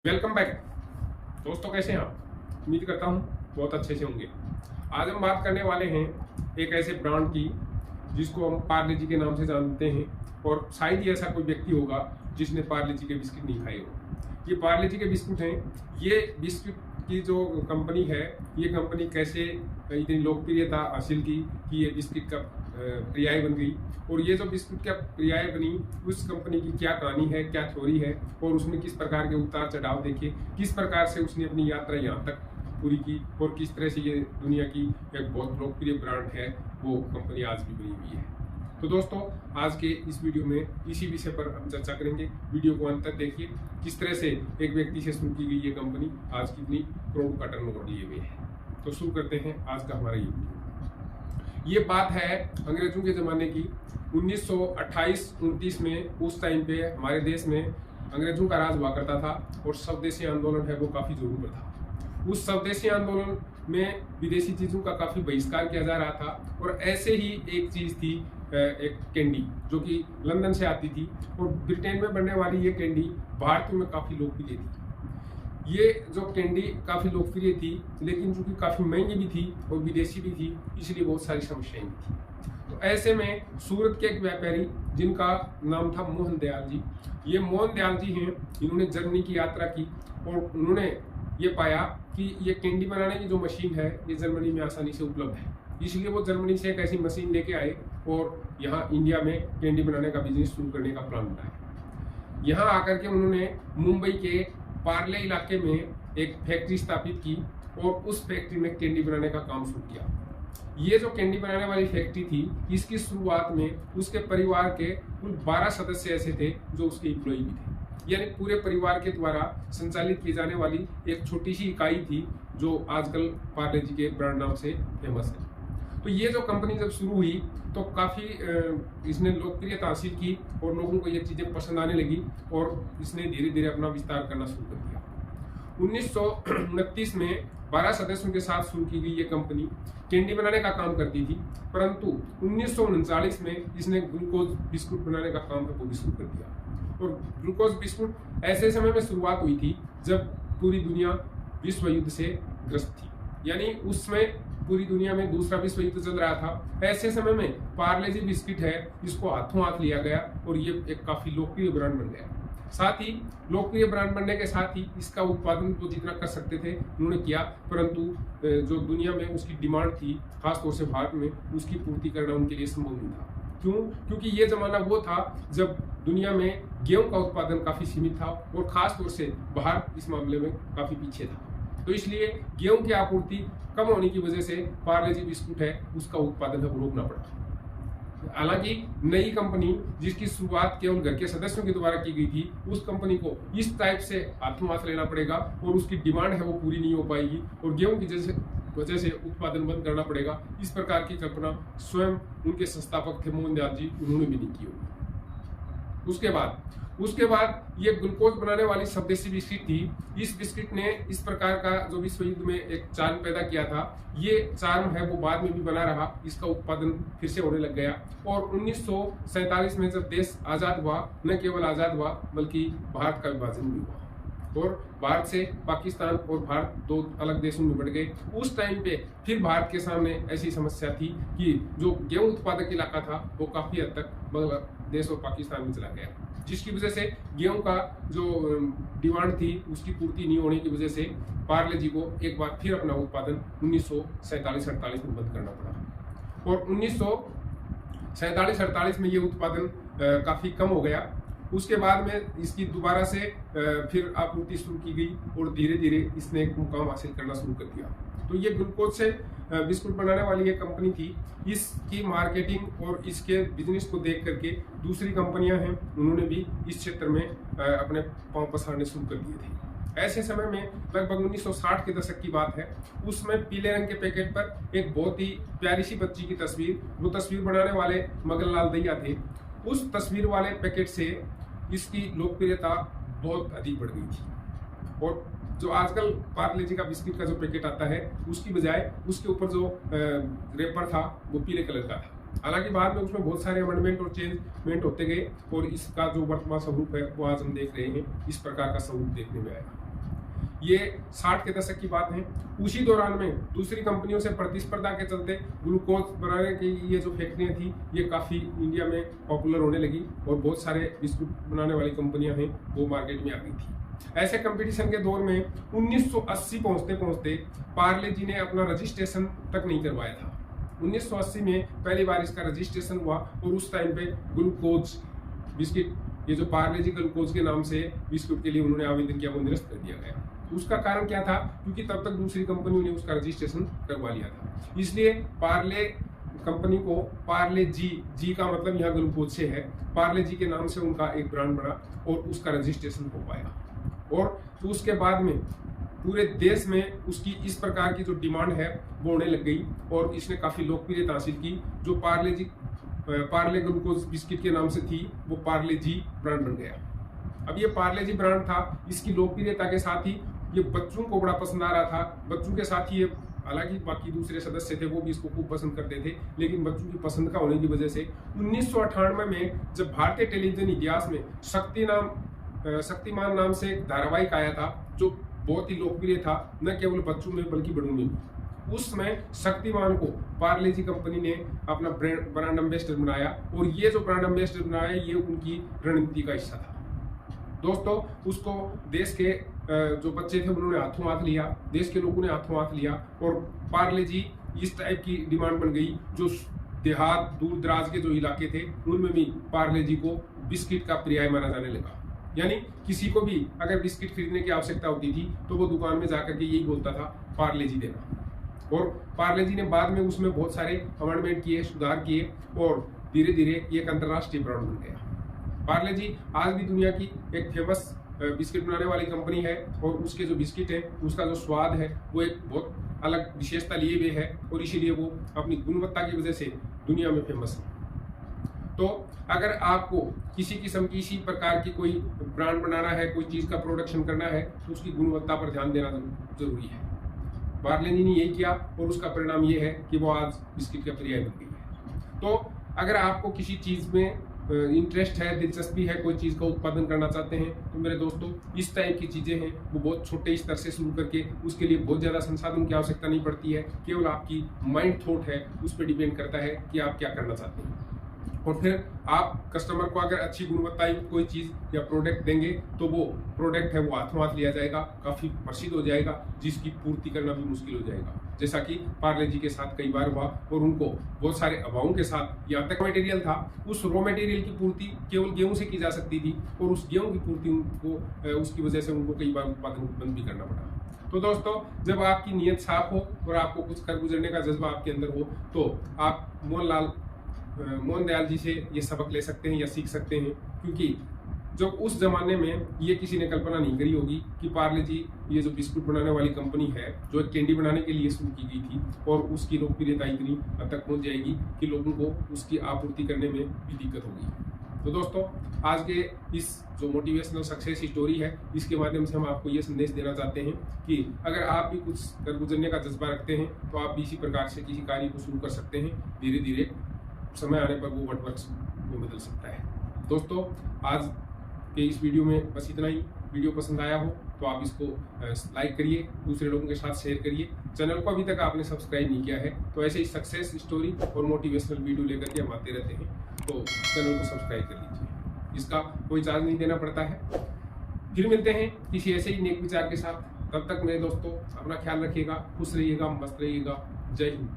Welcome back दोस्तों, कैसे हैं आप? उम्मीद करता हूँ बहुत अच्छे से होंगे। आज हम बात करने वाले हैं एक ऐसे ब्रांड की जिसको हम पार्ले जी के नाम से जानते हैं, और शायद ही ऐसा कोई व्यक्ति होगा जिसने पार्ले जी के बिस्किट नहीं खाए हो। ये पार्ले जी के बिस्कुट हैं। ये बिस्किट की जो कंपनी है, ये कंपनी कैसे इतनी लोकप्रियता हासिल की कि ये बिस्किट का पर्याय बन गई। और ये जो बिस्कुट का पर्याय बनी, उस कंपनी की क्या कहानी है, क्या थ्योरी है, और उसने किस प्रकार के उतार चढ़ाव देखे, किस प्रकार से उसने अपनी यात्रा यहाँ तक पूरी की, और किस तरह से ये दुनिया की एक बहुत लोकप्रिय ब्रांड है, वो कंपनी आज भी बनी हुई है। तो दोस्तों, आज के इस वीडियो में इसी विषय पर हम चर्चा करेंगे। वीडियो को अंत तक देखिए, किस तरह से एक व्यक्ति से शुरू की गई ये कंपनी आज कितनी करोड़ का टर्नओवर लिए हुए है। तो शुरू करते हैं आज का हमारा ये वीडियो। ये बात है अंग्रेजों के ज़माने की, 1928-29 में। उस टाइम पे हमारे देश में अंग्रेजों का राज हुआ करता था, और स्वदेशी आंदोलन है वो काफ़ी जोरों पर था। उस स्वदेशी आंदोलन में विदेशी चीज़ों का काफ़ी बहिष्कार किया जा रहा था, और ऐसे ही एक चीज़ थी, एक कैंडी, जो कि लंदन से आती थी, और ब्रिटेन में बनने वाली ये कैंडी भारत में काफ़ी लोकप्रिय थी। ये जो कैंडी काफ़ी लोकप्रिय थी, लेकिन चूंकि काफ़ी महंगी भी थी और विदेशी भी थी, इसलिए बहुत सारी समस्याएं भी थी। तो ऐसे में सूरत के एक व्यापारी जिनका नाम था मोहन दयाल जी, ये मोहन दयाल जी हैं, इन्होंने जर्मनी की यात्रा की, और उन्होंने ये पाया कि ये कैंडी बनाने की जो मशीन है, ये जर्मनी में आसानी से उपलब्ध है। इसलिए वो जर्मनी से एक ऐसी मशीन लेके आए और यहाँ इंडिया में कैंडी बनाने का बिजनेस शुरू करने का प्लान बनाया। यहाँ आकर के उन्होंने मुंबई के पार्ले इलाके में एक फैक्ट्री स्थापित की, और उस फैक्ट्री में कैंडी बनाने का काम शुरू किया। ये जो कैंडी बनाने वाली फैक्ट्री थी, इसकी शुरुआत में उसके परिवार के कुल 12 सदस्य ऐसे थे जो उसके एम्प्लॉय भी थे। यानी पूरे परिवार के द्वारा संचालित की जाने वाली एक छोटी सी इकाई थी, जो आजकल पार्ले जी के ब्रांड नाम से फेमस है। तो ये जो कंपनी जब शुरू हुई तो काफ़ी इसने लोकप्रियता हासिल की, और लोगों को ये चीज़ें पसंद आने लगी, और इसने धीरे धीरे अपना विस्तार करना शुरू कर दिया। 1929 में 12 सदस्यों के साथ शुरू की गई ये कंपनी कैंडी बनाने का काम करती थी, परंतु 1939 में इसने ग्लूकोज बिस्कुट बनाने का काम है वो भी शुरू कर दिया। और ग्लूकोज बिस्कुट ऐसे समय में शुरुआत हुई थी जब पूरी दुनिया विश्व युद्ध से ग्रस्त थी, यानी उसमें पूरी दुनिया में दूसरा विश्व युद्ध चल रहा था। ऐसे समय में पार्ले जी बिस्किट है, इसको हाथों हाथ लिया गया, और ये एक काफी लोकप्रिय ब्रांड बन गया। साथ ही लोकप्रिय ब्रांड बनने के साथ ही इसका उत्पादन तो जितना कर सकते थे उन्होंने किया, परंतु जो दुनिया में उसकी डिमांड थी, खासतौर से भारत में, उसकी पूर्ति करना उनके लिए संभव नहीं था। क्यों? क्योंकि ये जमाना वो था जब दुनिया में गेहूं का उत्पादन काफी सीमित था, और खासतौर से भारत इस मामले में काफी पीछे था। तो इसलिए गेहूं की आपूर्ति कम होने की वजह से पार्ले जी बिस्कुट है उसका उत्पादन है वो रोकना पड़ा। हालांकि नई कंपनी जिसकी शुरुआत केवल घर के सदस्यों के द्वारा की गई थी, उस कंपनी को इस टाइप से हाथों हाथ लेना पड़ेगा, और उसकी डिमांड है वो पूरी नहीं हो पाएगी, और गेहूं की वजह से उत्पादन बंद करना पड़ेगा। इस प्रकार की कल्पना स्वयं उनके संस्थापक थे मोहन दयाल जी, उन्होंने भी नहीं की होगी। उसके बाद ये ग्लूकोज बनाने वाली स्वदेशी बिस्किट थी। इस बिस्किट ने इस प्रकार का जो विश्व युद्ध में एक चार्म पैदा किया था, ये चार्म है वो बाद में भी बना रहा, इसका उत्पादन फिर से होने लग गया। और 1947 में जब देश आज़ाद हुआ, न केवल आज़ाद हुआ बल्कि भारत का विभाजन भी हुआ, और भारत से पाकिस्तान और भारत दो अलग देशों में बढ़ गए। उस टाइम पे फिर भारत के सामने ऐसी समस्या थी कि जो गेहूं उत्पादक इलाका था वो काफ़ी हद तक बांग्लादेश और पाकिस्तान में चला गया, जिसकी वजह से गेहूं का जो डिमांड थी उसकी पूर्ति नहीं होने की वजह से पार्ले जी को एक बार फिर अपना उत्पादन 1947-48 में बंद करना पड़ा। और 1947-48 में ये उत्पादन काफ़ी कम हो गया। उसके बाद में इसकी दोबारा से फिर आपूर्ति शुरू की गई, और धीरे धीरे इसने एक मुकाम हासिल करना शुरू कर दिया। तो ये ग्लूकोज से बिस्कुट बनाने वाली ये कंपनी थी। इसकी मार्केटिंग और इसके बिजनेस को देख करके दूसरी कंपनियां हैं, उन्होंने भी इस क्षेत्र में अपने पांव पसारने शुरू कर दिए थे। ऐसे समय में लगभग 1960 के दशक की बात है, उसमें पीले रंग के पैकेट पर एक बहुत ही प्यारी सी बच्ची की तस्वीर, वो तस्वीर बनाने वाले मगन लाल दहिया थे। उस तस्वीर वाले पैकेट से इसकी लोकप्रियता बहुत अधिक बढ़ गई थी, और जो आजकल पार्ले जी का बिस्किट का जो पैकेट आता है, उसकी बजाय उसके ऊपर जो रेपर था वो पीले कलर का था। हालांकि बाद में उसमें बहुत सारे अमेंडमेंट और चेंजमेंट होते गए, और इसका जो वर्तमान स्वरूप है वो आज हम देख रहे हैं, इस प्रकार का स्वरूप देखने में आया। ये 60 के दशक की बात है। उसी दौरान में दूसरी कंपनियों से प्रतिस्पर्धा के चलते ग्लूकोज बनाने की ये जो फैक्ट्रियाँ थी ये काफ़ी इंडिया में पॉपुलर होने लगी और बहुत सारे बिस्कुट बनाने वाली कंपनियां हैं वो मार्केट में आ गई थी। ऐसे कंपटीशन के दौर में 1980 पहुंचते पहुंचते पार्ले जी ने अपना रजिस्ट्रेशन तक नहीं करवाया था। 1980 में पहली बार इसका रजिस्ट्रेशन हुआ और उस टाइम पे ग्लूकोज बिस्किट, ये जो पार्ले जी ग्लूकोज के नाम से बिस्कुट के लिए उन्होंने आवेदन किया, वो निरस्त कर दिया गया। उसका कारण क्या था? क्योंकि तब तक दूसरी कंपनियों ने उसका रजिस्ट्रेशन करवा लिया था। इसलिए पार्ले कंपनी को पार्ले जी का मतलब यहाँ ग्लूकोज से है, पार्ले जी के नाम से उनका एक ब्रांड बना और उसका रजिस्ट्रेशन हो पाया। और तो उसके बाद में पूरे देश में उसकी इस प्रकार की जो डिमांड है वो होने लग गई और इसने काफ़ी लोकप्रियता हासिल की। जो पार्ले ग्लूकोज बिस्किट के नाम से थी वो पार्ले जी ब्रांड बन गया। अब ये पार्ले जी ब्रांड था, इसकी लोकप्रियता के साथ ही ये बच्चों को बड़ा पसंद आ रहा था। बच्चों के साथ ही ये, हालांकि बाकी दूसरे सदस्य थे वो भी इसको खूब पसंद करते थे, लेकिन बच्चों की पसंद का होने की वजह से 1998 में जब भारतीय टेलीविजन इतिहास में शक्तिमान नाम से एक धारावाहिक आया था जो बहुत ही लोकप्रिय था, न केवल बच्चों में बल्कि बड़ों में भी। उस समय शक्तिमान को पार्ले जी कंपनी ने अपना ब्रांड एम्बेसडर बनाया और ये जो ब्रांड एम्बेसडर बनाया ये उनकी रणनीति का हिस्सा था। दोस्तों, उसको देश के जो बच्चे थे उन्होंने हाथों हाथ लिया, देश के लोगों ने हाथों हाथ लिया और पार्ले जी इस टाइप की डिमांड बन गई। जो देहात दूर दराज के जो इलाके थे उनमें भी पार्ले जी को बिस्किट का पर्याय माना जाने लगा। यानी किसी को भी अगर बिस्किट खरीदने की आवश्यकता होती थी तो वो दुकान में जाकर के यही बोलता था, पार्ले जी देना। और पार्ले जी ने बाद में उसमें बहुत सारे अमेंडमेंट किए, सुधार किए और धीरे धीरे ये एक अंतर्राष्ट्रीय ब्रांड बन गया। पार्ले जी आज भी दुनिया की एक फेमस बिस्किट बनाने वाली कंपनी है और उसके जो बिस्किट है उसका जो स्वाद है वो एक बहुत अलग विशेषता लिए हुए है और इसीलिए वो अपनी गुणवत्ता की वजह से दुनिया में फेमस है। तो अगर आपको किसी किस्म की इसी प्रकार की कोई ब्रांड बनाना है, कोई चीज़ का प्रोडक्शन करना है तो उसकी गुणवत्ता पर ध्यान देना जरूरी है। पार्ले जी ने यही किया और उसका परिणाम ये है कि वो आज बिस्किट का पर्याय बन गई है। तो अगर आपको किसी चीज़ में इंटरेस्ट है, दिलचस्पी है, कोई चीज़ का उत्पादन करना चाहते हैं तो मेरे दोस्तों इस टाइप की चीज़ें हैं वो बहुत छोटे स्तर से शुरू करके उसके लिए बहुत ज़्यादा संसाधन की आवश्यकता नहीं पड़ती है। केवल आपकी माइंड थॉट है, उस पर डिपेंड करता है कि आप क्या करना चाहते हैं। और फिर आप कस्टमर को अगर अच्छी गुणवत्ता युक्त कोई चीज़ या प्रोडक्ट देंगे तो वो प्रोडक्ट है वो हाथों हाथ लिया जाएगा, काफ़ी प्रसिद्ध हो जाएगा, जिसकी पूर्ति करना भी मुश्किल हो जाएगा। जैसा कि पार्ले जी के साथ कई बार हुआ और उनको बहुत सारे अभावों के साथ, यहाँ तक मटेरियल था, उस रॉ मटेरियल की पूर्ति केवल गेहूं से की जा सकती थी और उस गेहूं की पूर्ति उनको उसकी वजह से उनको कई बार उत्पादन बंद भी करना पड़ा। तो दोस्तों, जब आपकी नीयत साफ हो और आपको कुछ कर गुजरने का जज्बा आपके अंदर हो तो आप मोहन दयाल जी से ये सबक ले सकते हैं या सीख सकते हैं। क्योंकि जब उस जमाने में ये किसी ने कल्पना नहीं करी होगी कि पार्ले जी ये जो बिस्कुट बनाने वाली कंपनी है जो एक कैंडी बनाने के लिए शुरू की गई थी और उसकी लोकप्रियता इतनी हद तक पहुंच जाएगी कि लोगों को उसकी आपूर्ति करने में भी दिक्कत होगी। तो दोस्तों, आज के इस जो मोटिवेशनल सक्सेस स्टोरी है इसके माध्यम से हम आपको ये संदेश देना चाहते हैं कि अगर आप भी कुछ कर गुजरने का जज्बा रखते हैं तो आप भी इसी प्रकार से किसी कार्य को शुरू कर सकते हैं। धीरे धीरे समय आने पर वो वटवर्क्स में बदल सकता है। दोस्तों, आज के इस वीडियो में बस इतना ही। वीडियो पसंद आया हो तो आप इसको लाइक करिए, दूसरे लोगों के साथ शेयर करिए। चैनल को अभी तक आपने सब्सक्राइब नहीं किया है तो ऐसे ही सक्सेस स्टोरी और मोटिवेशनल वीडियो लेकर के हम आते रहते हैं, तो चैनल को सब्सक्राइब कर लीजिए। इसका कोई चार्ज नहीं देना पड़ता है। फिर मिलते हैं किसी ऐसे ही नेक विचार के साथ। तब तक मेरे दोस्तों अपना ख्याल रखिएगा, खुश रहिएगा, मस्त रहिएगा। जय हिंद।